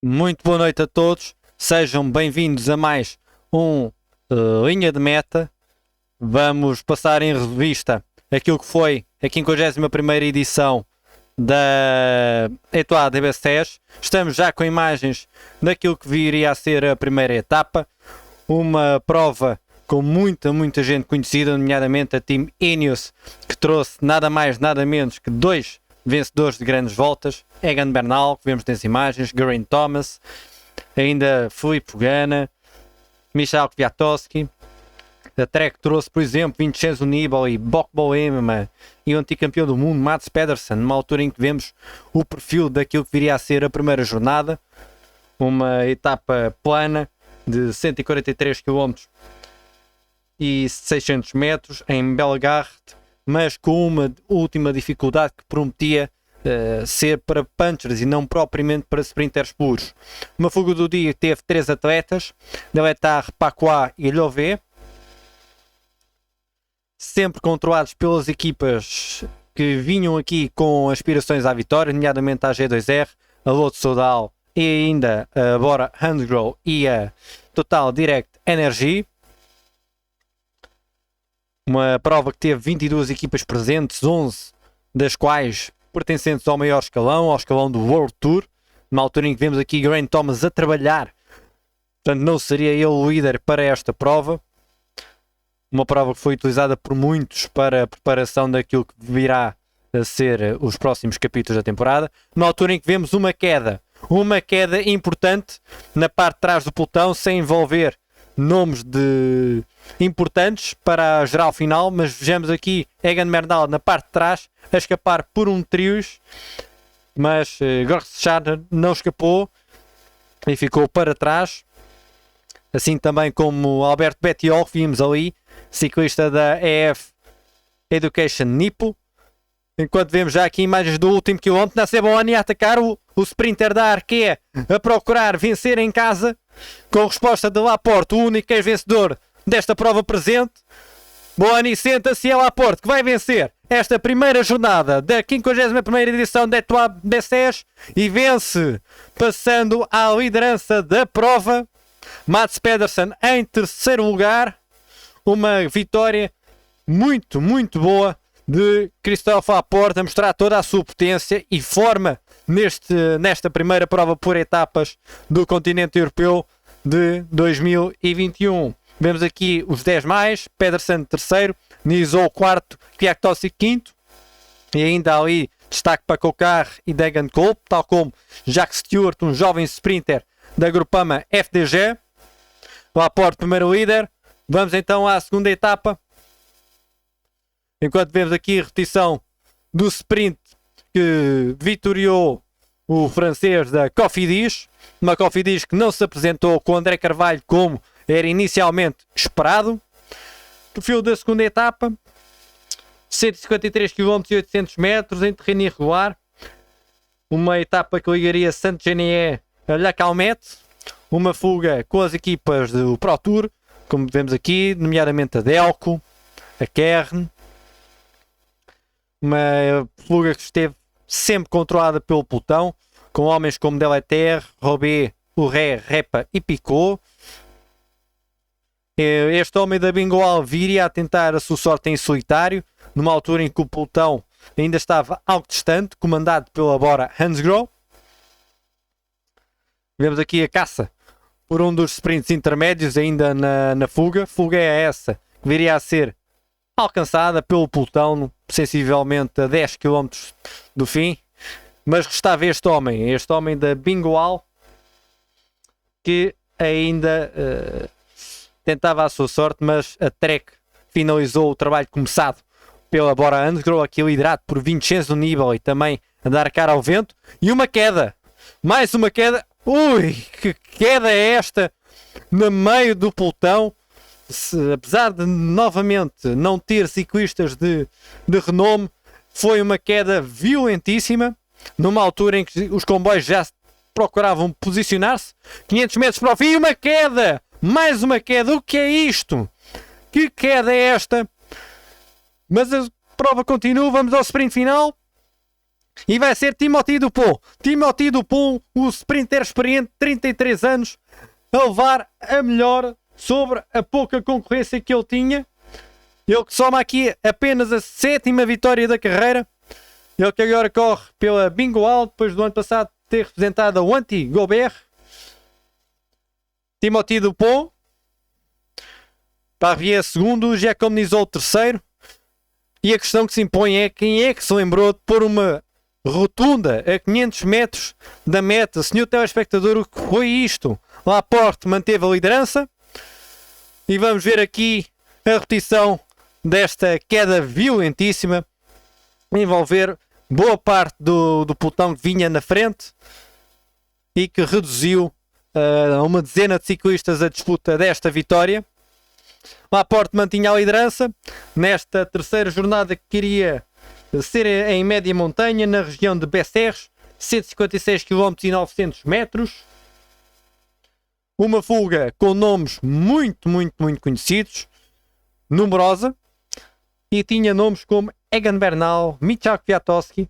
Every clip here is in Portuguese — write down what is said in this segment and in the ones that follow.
Muito boa noite a todos, sejam bem-vindos a mais um Linha de Meta. Vamos passar em revista aquilo que foi a 51ª edição da Etoile des Bessèges. Estamos já com imagens daquilo que viria a ser a primeira etapa, uma prova com muita gente conhecida, nomeadamente a Team Ineos, que trouxe nada mais nada menos que dois vencedores de grandes voltas: Egan Bernal, que vemos nas imagens, Geraint Thomas, ainda Filippo Ganna, Michał Kwiatkowski. A Trek trouxe, por exemplo, Vincenzo Nibali, Bok Bohema e o anticampeão do mundo Mats Pedersen, numa altura em que vemos o perfil daquilo que viria a ser a primeira jornada, uma etapa plana de 143 km e 600 metros em Bellegarde, mas com uma última dificuldade que prometia ser para punchers e não propriamente para sprinters puros. Uma fuga do dia teve 3 atletas: Deletar, Pacois e Lové, sempre controlados pelas equipas que vinham aqui com aspirações à vitória, nomeadamente a G2R, a Lotto Soudal e ainda a Bora Hansgrohe e a Total Direct Energy. Uma prova que teve 22 equipas presentes, 11 das quais pertencentes ao maior escalão, ao escalão do World Tour, numa altura em que vemos aqui Geraint Thomas a trabalhar, portanto não seria ele o líder para esta prova. Uma prova que foi utilizada por muitos para a preparação daquilo que virá a ser os próximos capítulos da temporada, numa altura em que vemos uma queda importante na parte de trás do pelotão, sem envolver nomes importantes para a geral final, mas vejamos aqui Egan Bernal na parte de trás a escapar por um trios, mas Grosjean não escapou e ficou para trás, assim também como Alberto Bettiol, que vimos ali, ciclista da EF Education Nippo. Enquanto vemos já aqui imagens do último quilómetro, Nasebolani a atacar o sprinter da Arkea, a procurar vencer em casa, com resposta de Laporte, o único vencedor desta prova presente. Bolani senta-se, é Laporte que vai vencer esta primeira jornada da 51ª edição da Etoile des Bessèges e vence, passando à liderança da prova. Mats Pedersen em terceiro lugar, uma vitória muito boa de Christophe Laporte, a mostrar toda a sua potência e forma nesta primeira prova por etapas do continente europeu de 2021. Vemos aqui os 10 mais: Pedersen terceiro, Nizou quarto, Kwiatkowski quinto, e ainda ali destaque para Kokar e Degenkolb, tal como Jacques Stewart, um jovem sprinter da Groupama FDG. Laporte primeiro líder. Vamos então à segunda etapa, enquanto vemos aqui a repetição do sprint que vitoriou o francês da Cofidis, uma Cofidis que não se apresentou com André Carvalho como era inicialmente esperado. Perfil da segunda etapa: 153 km e 800 metros em terreno irregular, uma etapa que ligaria Saint-Genier a La Calmette, uma fuga com as equipas do Pro Tour, como vemos aqui, nomeadamente a Delco, a Kern. Uma fuga que esteve sempre controlada pelo pelotão, com homens como Deleter, Robé, Urré, Repa e Picot. Este homem da Bingoal viria a tentar a sua sorte em solitário, numa altura em que o pelotão ainda estava algo distante, comandado pela Bora Hansgrohe. Vemos aqui a caça por um dos sprints intermédios ainda na fuga. Fuga é essa que viria a ser alcançada pelo pelotão sensivelmente a 10 km do fim, mas restava este homem da Bingoal, que ainda tentava a sua sorte, mas a Trek finalizou o trabalho começado pela Bora Hansgrohe, aqui liderado por Vincenzo Nibali, também a dar cara ao vento, e uma queda, mais uma queda. Ui, que queda é esta no meio do pelotão! Apesar de novamente não ter ciclistas de renome, foi uma queda violentíssima, numa altura em que os comboios já procuravam posicionar-se. 500 metros para o fim, uma queda! Mais uma queda! O que é isto? Que queda é esta? Mas a prova continua, vamos ao sprint final. E vai ser Timothy Dupont. Timothy Dupont, o sprinter experiente, 33 anos, a levar a melhor sobre a pouca concorrência que ele tinha. Ele que soma aqui apenas a 7ª vitória da carreira. Ele que agora corre pela Bingo All, depois do ano passado ter representado a Wanty Gobert. Timothy Dupont. Parvier segundo, Jacob Nizol terceiro. E a questão que se impõe é quem é que se lembrou de pôr uma rotunda a 500 metros da meta. Senhor telespectador, o que foi isto? Laporte manteve a liderança. E vamos ver aqui a repetição desta queda violentíssima, envolver boa parte do pelotão que vinha na frente e que reduziu a uma dezena de ciclistas a disputa desta vitória. Laporte mantinha a liderança nesta terceira jornada que queria ser em média montanha na região de Bessères, 156 km e 900 metros. Uma fuga com nomes muito conhecidos, numerosa, e tinha nomes como Egan Bernal, Michał Kwiatkowski,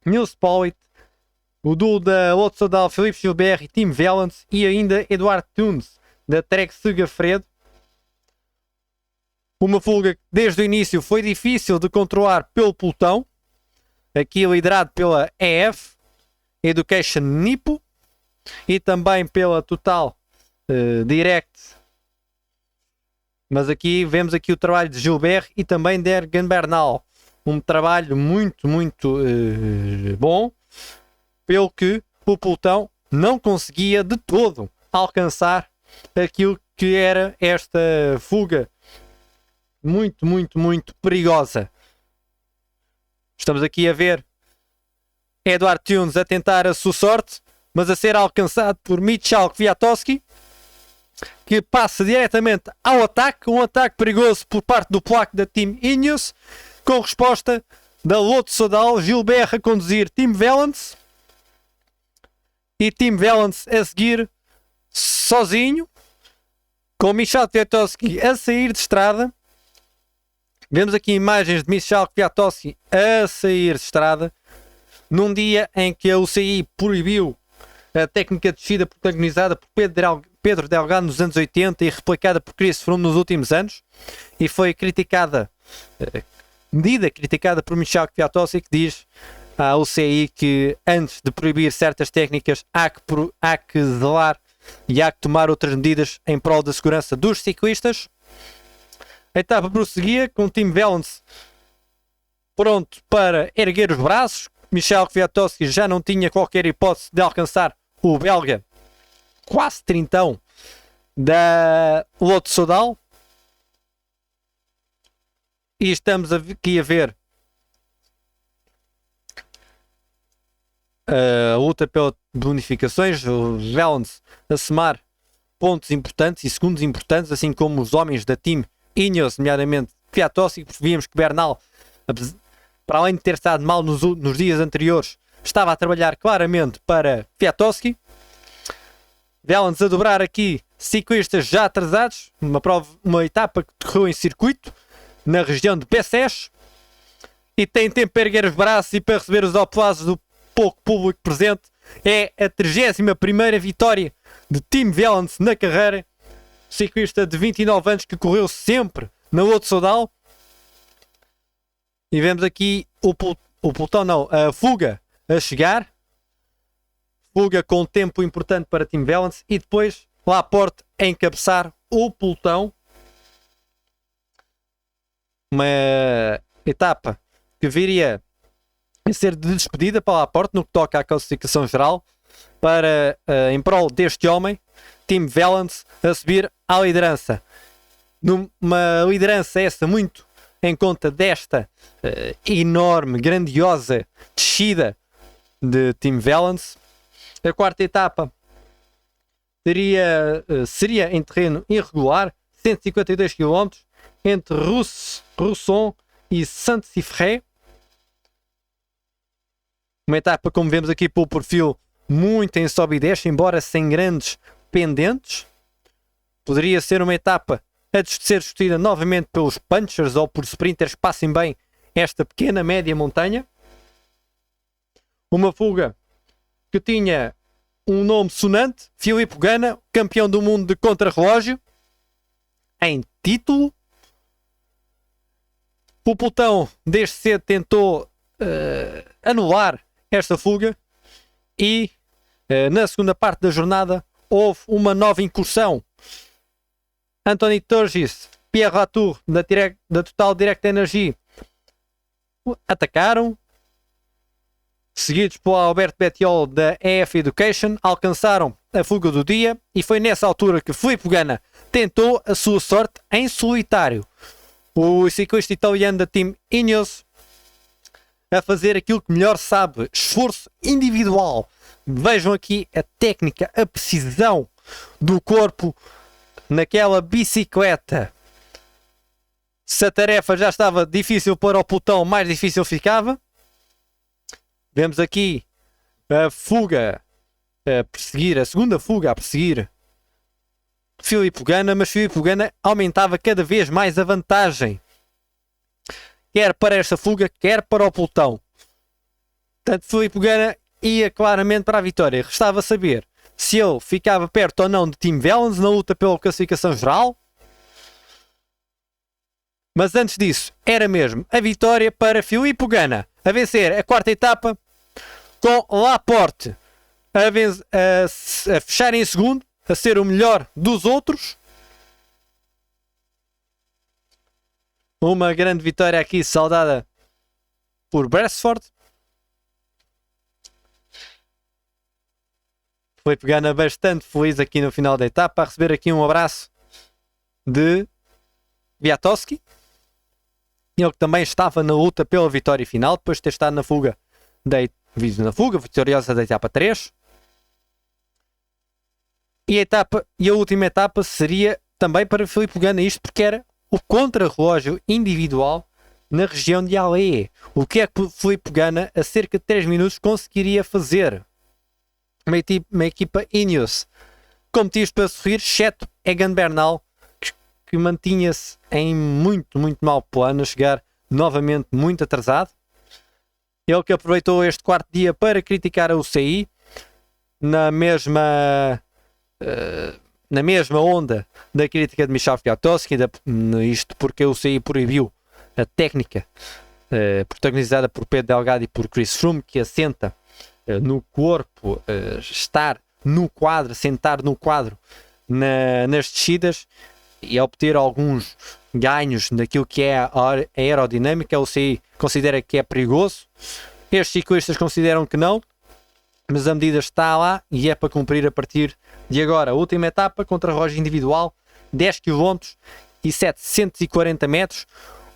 Nils Politt, o duo da Lotto Soudal, Philippe Gilbert e Tim Wellens, e ainda Eduard Theuns, da Trek Segafredo. Uma fuga que desde o início foi difícil de controlar pelo pelotão, aqui liderado pela EF, Education Nippo, e também pela Total Direct. Mas aqui vemos aqui o trabalho de Gilbert e também de Egan Bernal. Um trabalho muito bom, pelo que o pelotão não conseguia de todo alcançar aquilo que era esta fuga muito perigosa. Estamos aqui a ver Eduard Theuns a tentar a sua sorte, mas a ser alcançado por Michał Kwiatkowski, que passa diretamente ao ataque, um ataque perigoso por parte do polaco da Team Ineos, com resposta da Lotto Soudal, Gilbert a conduzir Tim Wellens e Tim Wellens a seguir sozinho, com Michał Kwiatkowski a sair de estrada. Vemos aqui imagens de Michał Kwiatkowski a sair de estrada num dia em que a UCI proibiu a técnica de descida protagonizada por Pedro Delgado nos anos 80 e replicada por Chris Froome nos últimos anos, e foi medida criticada por Michał Kwiatkowski, que diz à UCI que antes de proibir certas técnicas há que zelar e há que tomar outras medidas em prol da segurança dos ciclistas. A etapa prosseguia com Tim Wellens pronto para erguer os braços. Michał Kwiatkowski já não tinha qualquer hipótese de alcançar o belga, quase trintão, da Lotto Soudal. E estamos aqui a ver a luta pelas bonificações, o Wellens a somar pontos importantes e segundos importantes, assim como os homens da Team Ineos, nomeadamente Kwiatkowski. Víamos que Bernal, para além de ter estado mal nos dias anteriores, estava a trabalhar claramente para Kwiatkowski. Wellens a dobrar aqui ciclistas já atrasados, uma etapa que decorreu em circuito na região de Bessères, e tem tempo para erguer os braços e para receber os aplausos do pouco público presente. É a 31ª vitória de Tim Wellens na carreira, ciclista de 29 anos que correu sempre na Lotto Soudal. E vemos aqui a fuga a chegar. Fuga com tempo importante para Tim Wellens e depois Laporte a encabeçar o pelotão. Uma etapa que viria a ser de despedida para Laporte no que toca à classificação geral, para em prol deste homem, Tim Wellens, a subir à liderança. Numa liderança essa muito em conta desta enorme, grandiosa descida de Tim Wellens. A quarta etapa seria em terreno irregular, 152 km, entre Rousson e Saint-Siffré. Uma etapa, como vemos aqui pelo perfil, muito em sobe e desce, embora sem grandes pendentes. Poderia ser uma etapa a ser discutida novamente pelos punchers ou por sprinters que passem bem esta pequena média montanha. Uma fuga que tinha um nome sonante, Filipe Gana, campeão do mundo de contrarrelógio, em título. O pelotão desde cedo tentou anular esta fuga e na segunda parte da jornada houve uma nova incursão. Anthony Turgis, Pierre Latour da Total Direct Energy atacaram, seguidos por Alberto Bettiol da EF Education, alcançaram a fuga do dia e foi nessa altura que Filipe Gana tentou a sua sorte em solitário. O ciclista italiano da Team Ineos a fazer aquilo que melhor sabe, esforço individual. Vejam aqui a técnica, a precisão do corpo naquela bicicleta. Se a tarefa já estava difícil para o pelotão, mais difícil ficava. Vemos aqui a fuga a perseguir, a segunda fuga a perseguir Filipe Gana, mas Filipe Gana aumentava cada vez mais a vantagem, quer para esta fuga, quer para o pelotão. Portanto, Filipe Gana ia claramente para a vitória. Restava saber se ele ficava perto ou não de Tim Wellens na luta pela classificação geral. Mas antes disso, era mesmo a vitória para Filipe Gana a vencer a quarta etapa, com Laporte a fechar em segundo, a ser o melhor dos outros. Uma grande vitória aqui saudada por Beresford. Filipe Gana bastante feliz aqui no final da etapa, a receber aqui um abraço de Kwiatkowski. Ele que também estava na luta pela vitória final, depois de ter estado na fuga, vitoriosa da etapa 3. E a última etapa seria também para Filipe Gana, isto porque era o contrarrelógio individual na região de Alé. O que é que Filipe Gana, a cerca de 3 minutos, conseguiria fazer? Uma equipa Ineos com motivos para sorrir, exceto Egan Bernal, que mantinha-se em muito mau plano, a chegar novamente muito atrasado. Ele que aproveitou este quarto dia para criticar a UCI, na mesma onda da crítica de Michał Kwiatkowski, isto porque a UCI proibiu a técnica protagonizada por Pedro Delgado e por Chris Froome, que assenta no corpo, estar no quadro, sentar no quadro nas descidas, e obter alguns ganhos daquilo que é a aerodinâmica. O CI considera que é perigoso, estes ciclistas consideram que não, mas a medida está lá e é para cumprir a partir de agora. A última etapa, contrarrelógio individual, 10 km e 740 metros,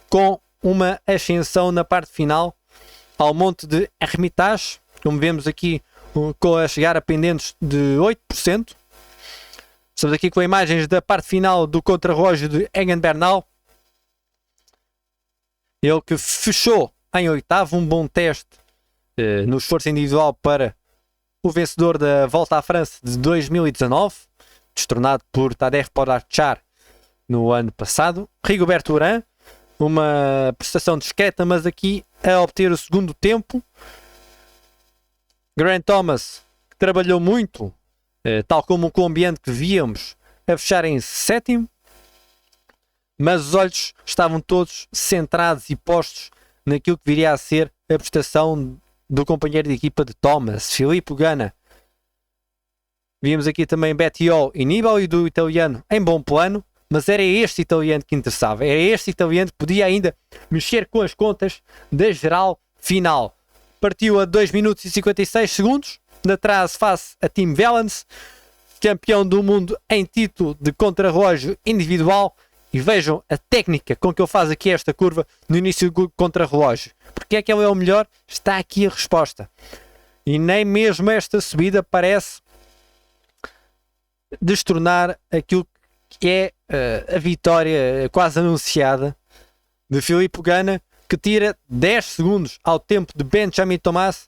com uma ascensão na parte final ao monte de Hermitage, como vemos aqui, com a chegar a pendentes de 8%. Estamos aqui com imagens da parte final do contrarrelógio de Egan Bernal. Ele que fechou em oitavo, um bom teste no esforço individual para o vencedor da Volta à França de 2019, destronado por Tadej Pogačar no ano passado. Rigoberto Urán, uma prestação discreta, mas aqui a obter o segundo tempo. Geraint Thomas, que trabalhou muito, tal como o colombiano que víamos, a fechar em sétimo, mas os olhos estavam todos centrados e postos naquilo que viria a ser a prestação do companheiro de equipa de Thomas, Filipe Gana. Víamos aqui também Bettiol e Nibali, do italiano em bom plano, mas era este italiano que interessava, era este italiano que podia ainda mexer com as contas da geral final. Partiu a 2 minutos e 56 segundos, de atraso face a Tim Wellens, campeão do mundo em título de contrarrelógio individual. E vejam a técnica com que ele faz aqui esta curva no início do contrarrelógio. Porque é que ele é o melhor? Está aqui a resposta. E nem mesmo esta subida parece destronar aquilo que é a vitória quase anunciada de Filipe Gana, que tira 10 segundos ao tempo de Benjamin Thomas.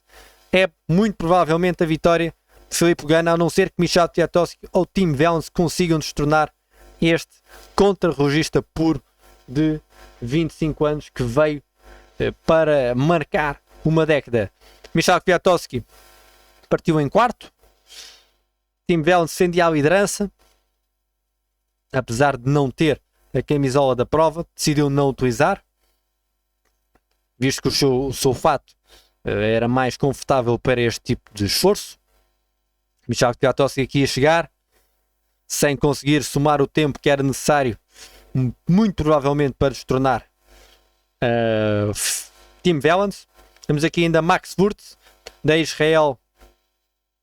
É muito provavelmente a vitória de Filipe Gana, a não ser que Michał Kwiatkowski ou Tim Wellens consigam destronar este contrarrelogista puro de 25 anos que veio para marcar uma década. Michał Kwiatkowski partiu em quarto. Tim Wellens defendia a liderança, apesar de não ter a camisola da prova, decidiu não utilizar, visto que o seu fato era mais confortável para este tipo de esforço. Michał Kwiatkowski aqui a chegar, sem conseguir somar o tempo que era necessário, muito provavelmente para destronar Tim Wellens. Temos aqui ainda Max Wurz, da Israel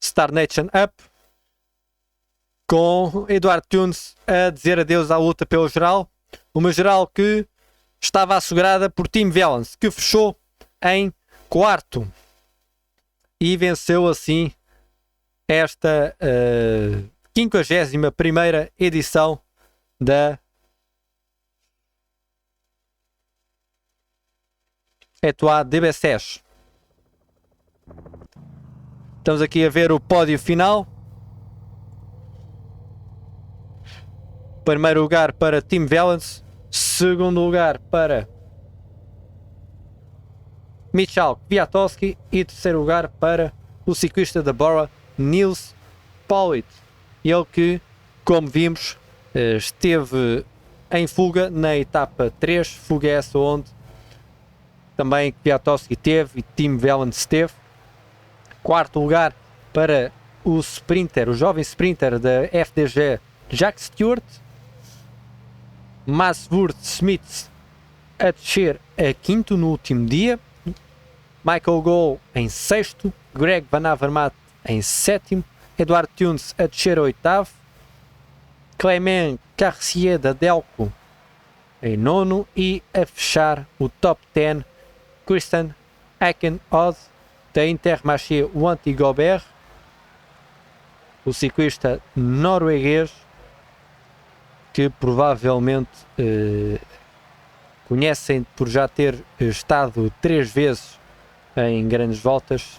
Star Nation Up, com Eduardo Tunes a dizer adeus à luta pelo geral. Uma geral que estava assegurada por Tim Wellens, que fechou em quarto e venceu assim esta 51ª edição da Etoile de Bessèges. Estamos aqui a ver o pódio final. Primeiro lugar para Tim Wellens, segundo lugar para Michał Kwiatkowski e terceiro lugar para o ciclista da Bora, Nils Politt. Ele que, como vimos, esteve em fuga na etapa 3, fuga essa onde também Kwiatkowski teve e Tim Wellens esteve. Quarto lugar para o sprinter, o jovem sprinter da FDG, Jack Stewart. Mads Woerd Smith a descer a quinto no último dia. Michael Gol em sexto. Greg Van Avermaet em sétimo. Eduardo Tunes a descer a oitavo. Clément Carcier da Delco em nono. E a fechar o top 10, Christian Aken-Odd da Intermarché Wanty-Gobert, o ciclista norueguês que provavelmente conhecem por já ter estado 3 vezes em grandes voltas,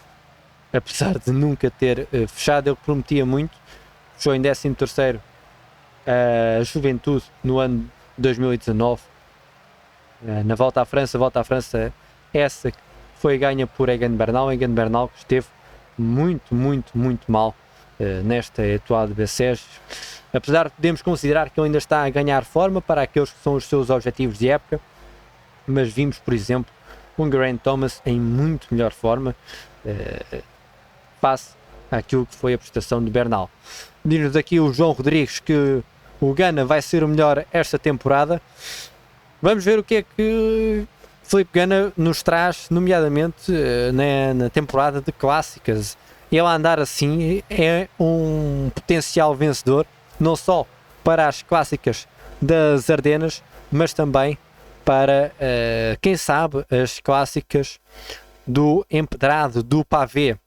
apesar de nunca ter fechado. Ele prometia muito, fechou em 13º a Juventude no ano de 2019, na Volta à França, essa que foi ganha por Egan Bernal que esteve muito mal nesta Etoile de Bessèges, apesar de podemos considerar que ele ainda está a ganhar forma para aqueles que são os seus objetivos de época, mas vimos, por exemplo, um Geraint Thomas em muito melhor forma face àquilo que foi a prestação de Bernal. Diz-nos aqui o João Rodrigues que o Ganna vai ser o melhor esta temporada. Vamos ver o que é que Filipe Ganna nos traz, nomeadamente na temporada de clássicas. Ele a andar assim é um potencial vencedor, não só para as clássicas das Ardenas, mas também para, quem sabe, as clássicas do empedrado, do pavé.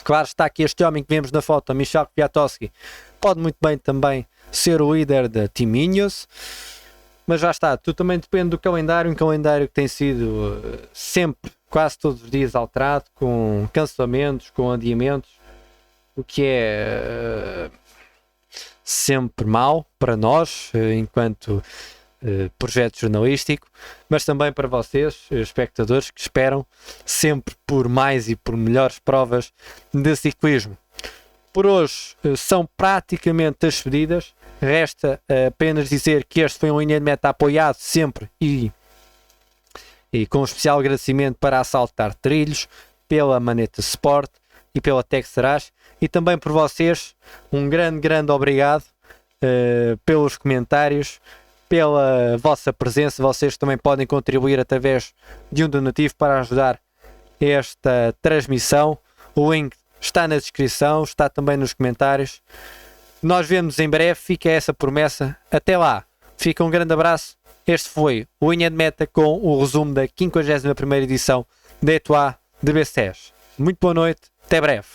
Claro está que este homem que vemos na foto, Michał Kwiatkowski, pode muito bem também ser o líder da Team Ineos. Mas já está, tudo também depende do calendário, um calendário que tem sido sempre, quase todos os dias alterado, com cancelamentos, com adiamentos, o que é sempre mau para nós, enquanto projeto jornalístico, mas também para vocês, espectadores, que esperam sempre por mais e por melhores provas de ciclismo. Por hoje são praticamente as despedidas. Resta apenas dizer que este foi um linha de meta apoiado sempre e com especial agradecimento para a Saltar Trilhos, pela Maneta Sport e pela Texarás, e também por vocês. Um grande obrigado pelos comentários, pela vossa presença. Vocês também podem contribuir através de um donativo para ajudar esta transmissão. O link está na descrição, está também nos comentários. Nós vemos em breve, fica essa promessa. Até lá, fica um grande abraço. Este foi o Linha de Meta com o resumo da 51ª edição da Etoile de Bessèges. Muito boa noite, até breve.